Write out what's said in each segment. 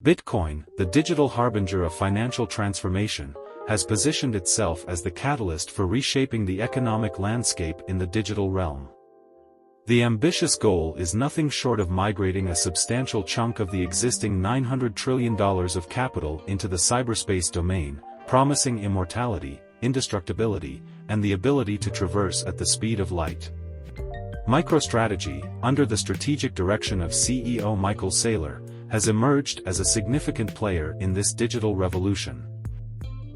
Bitcoin, the digital harbinger of financial transformation, has positioned itself as the catalyst for reshaping the economic landscape in the digital realm. The ambitious goal is nothing short of migrating a substantial chunk of the existing $900 trillion of capital into the cyberspace domain, promising immortality, indestructibility, and the ability to traverse at the speed of light. MicroStrategy, under the strategic direction of CEO Michael Saylor, has emerged as a significant player in this digital revolution.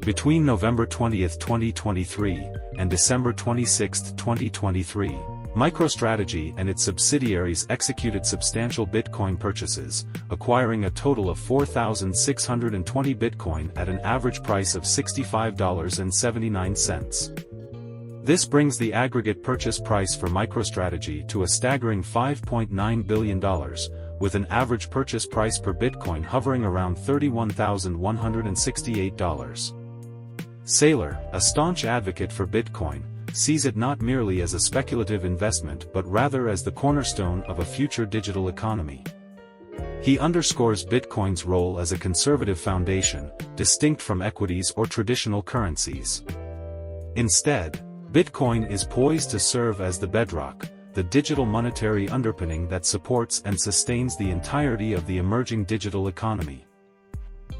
Between November 20, 2023, and December 26, 2023, MicroStrategy and its subsidiaries executed substantial Bitcoin purchases, acquiring a total of 4,620 Bitcoin at an average price of $65.79. This brings the aggregate purchase price for MicroStrategy to a staggering $5.9 billion, with an average purchase price per Bitcoin hovering around $31,168. Saylor, a staunch advocate for Bitcoin, sees it not merely as a speculative investment but rather as the cornerstone of a future digital economy. He underscores Bitcoin's role as a conservative foundation, distinct from equities or traditional currencies. Instead, Bitcoin is poised to serve as the bedrock, the digital monetary underpinning that supports and sustains the entirety of the emerging digital economy.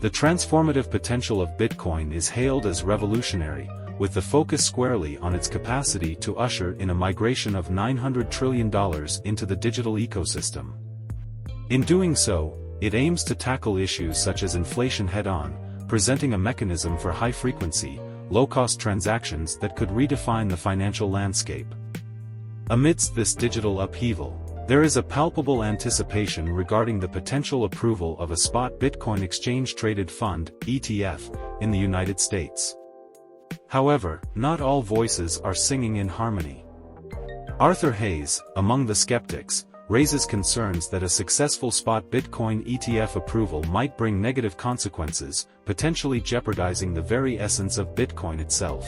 The transformative potential of Bitcoin is hailed as revolutionary, with the focus squarely on its capacity to usher in a migration of $900 trillion into the digital ecosystem. In doing so, it aims to tackle issues such as inflation head-on, presenting a mechanism for high-frequency, low-cost transactions that could redefine the financial landscape. Amidst this digital upheaval, there is a palpable anticipation regarding the potential approval of a spot Bitcoin exchange-traded fund, ETF, in the United States. However, not all voices are singing in harmony. Arthur Hayes, among the skeptics, raises concerns that a successful spot Bitcoin ETF approval might bring negative consequences, potentially jeopardizing the very essence of Bitcoin itself.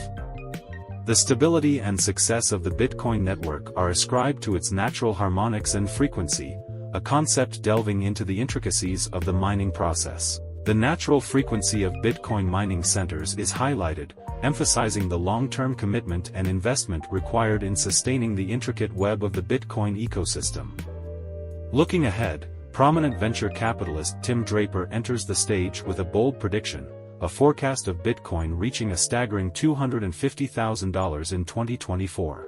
The stability and success of the Bitcoin network are ascribed to its natural harmonics and frequency, a concept delving into the intricacies of the mining process. The natural frequency of Bitcoin mining centers is highlighted, emphasizing the long-term commitment and investment required in sustaining the intricate web of the Bitcoin ecosystem. Looking ahead, prominent venture capitalist Tim Draper enters the stage with a bold prediction, a forecast of Bitcoin reaching a staggering $250,000 in 2024.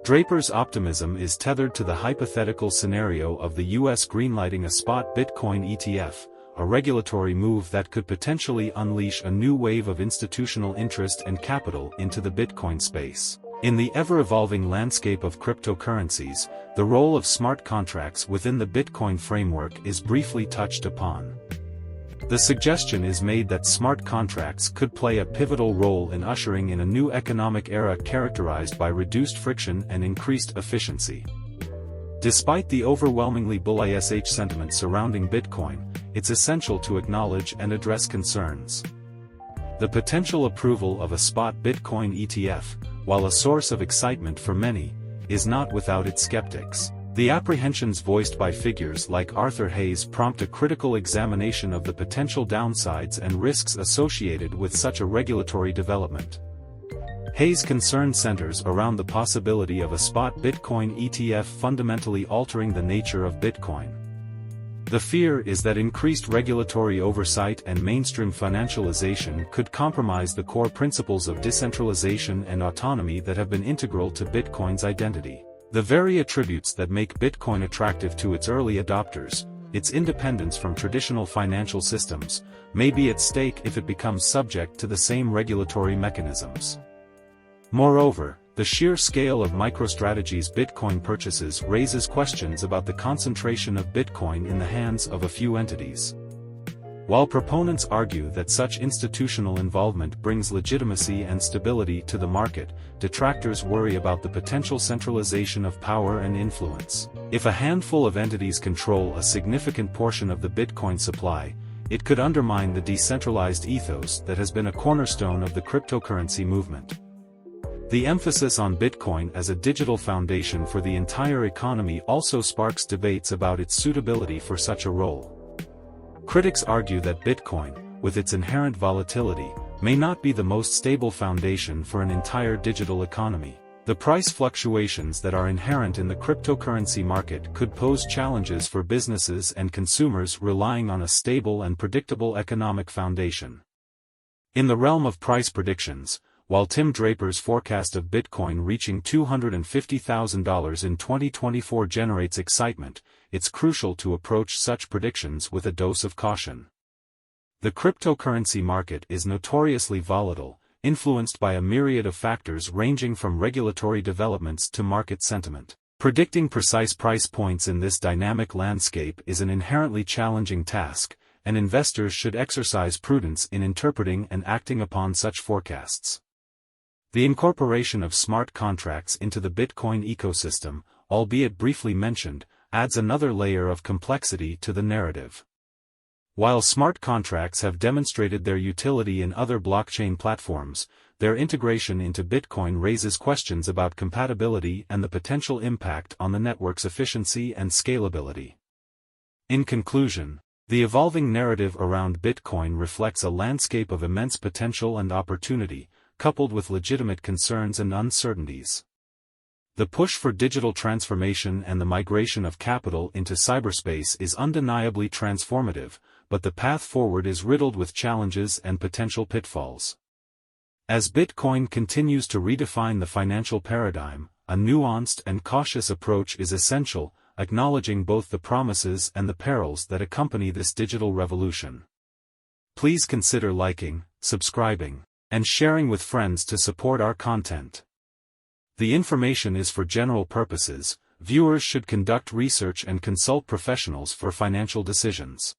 Draper's optimism is tethered to the hypothetical scenario of the U.S. greenlighting a spot Bitcoin ETF, a regulatory move that could potentially unleash a new wave of institutional interest and capital into the Bitcoin space. In the ever-evolving landscape of cryptocurrencies, the role of smart contracts within the Bitcoin framework is briefly touched upon. The suggestion is made that smart contracts could play a pivotal role in ushering in a new economic era characterized by reduced friction and increased efficiency. Despite the overwhelmingly bullish sentiment surrounding Bitcoin, it's essential to acknowledge and address concerns. The potential approval of a spot Bitcoin ETF, while a source of excitement for many, is not without its skeptics. The apprehensions voiced by figures like Arthur Hayes prompt a critical examination of the potential downsides and risks associated with such a regulatory development. Hayes' concern centers around the possibility of a spot Bitcoin ETF fundamentally altering the nature of Bitcoin. The fear is that increased regulatory oversight and mainstream financialization could compromise the core principles of decentralization and autonomy that have been integral to Bitcoin's identity. The very attributes that make Bitcoin attractive to its early adopters, its independence from traditional financial systems, may be at stake if it becomes subject to the same regulatory mechanisms. Moreover, the sheer scale of MicroStrategy's Bitcoin purchases raises questions about the concentration of Bitcoin in the hands of a few entities. While proponents argue that such institutional involvement brings legitimacy and stability to the market, detractors worry about the potential centralization of power and influence. If a handful of entities control a significant portion of the Bitcoin supply, it could undermine the decentralized ethos that has been a cornerstone of the cryptocurrency movement. The emphasis on Bitcoin as a digital foundation for the entire economy also sparks debates about its suitability for such a role. Critics argue that Bitcoin, with its inherent volatility, may not be the most stable foundation for an entire digital economy. The price fluctuations that are inherent in the cryptocurrency market could pose challenges for businesses and consumers relying on a stable and predictable economic foundation. In the realm of price predictions, while Tim Draper's forecast of Bitcoin reaching $250,000 in 2024 generates excitement, it's crucial to approach such predictions with a dose of caution. The cryptocurrency market is notoriously volatile, influenced by a myriad of factors ranging from regulatory developments to market sentiment. Predicting precise price points in this dynamic landscape is an inherently challenging task, and investors should exercise prudence in interpreting and acting upon such forecasts. The incorporation of smart contracts into the Bitcoin ecosystem, albeit briefly mentioned, adds another layer of complexity to the narrative. While smart contracts have demonstrated their utility in other blockchain platforms, their integration into Bitcoin raises questions about compatibility and the potential impact on the network's efficiency and scalability. In conclusion, the evolving narrative around Bitcoin reflects a landscape of immense potential and opportunity, coupled with legitimate concerns and uncertainties. The push for digital transformation and the migration of capital into cyberspace is undeniably transformative, but the path forward is riddled with challenges and potential pitfalls. As Bitcoin continues to redefine the financial paradigm, a nuanced and cautious approach is essential, acknowledging both the promises and the perils that accompany this digital revolution. Please consider liking, subscribing, and sharing with friends to support our content. The information is for general purposes. Viewers should conduct research and consult professionals for financial decisions.